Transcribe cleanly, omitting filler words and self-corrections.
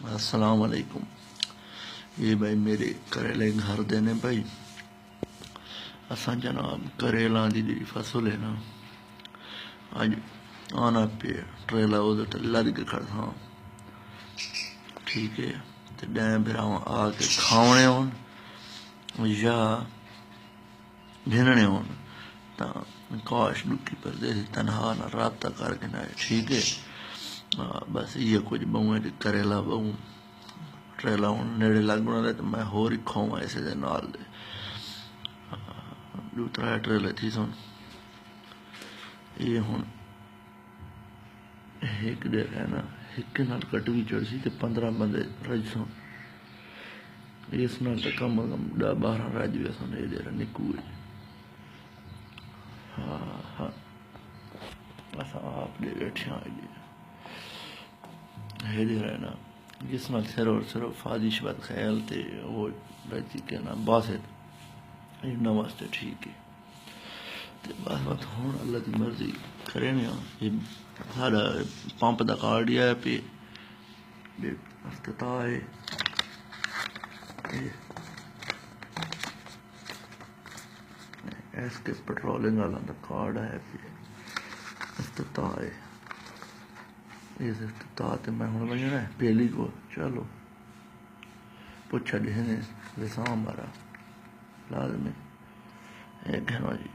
अस्सलाम वालेकुम। ये भाई मेरे करेले घर देने भाई। असा जनाब करेला दी जी फसल है ना, अज आना पे ट्रेला उधर ते लद के खड़ा। ठीक है, तो डैम फिर आके खाने होन या भिनने होन तो आकाश दुखी परदेसी तनहा ना रबता करके ना। ठीक है, बस ये कुछ बहु करेला बहु ट्रेला हूँ नेड़े लगना दे तो मैं होर ही खावा इस नाल दे। दो त्रै ट्रेले थी सुन ये हूँ एक दे रहना एक नाल कटवी चढ़ी तो 15 बंदे रज सुन। इस नाल तो कम अज कम 10-12 रज गए सुन। ये दे निकू हाँ हाँ अस आप दे बैठे ये दे रहना जिस नाल सिर्फ फादिश बात ख्याल थे वो रजी के ना बासित इन्ना वास्ते। ठीक है, तो बस बात हूँ अल्लाह की मर्जी करें। ये सारा पंप का कार्ड ही है पे अस्पताल है एसके पेट्रोलिंग वाला का कार्ड है पे अस्पताल है। इस अस्पताल ते मैं हूँ बजना है पहली को चलो पूछा देने साम मारा लाजमी एक है जी।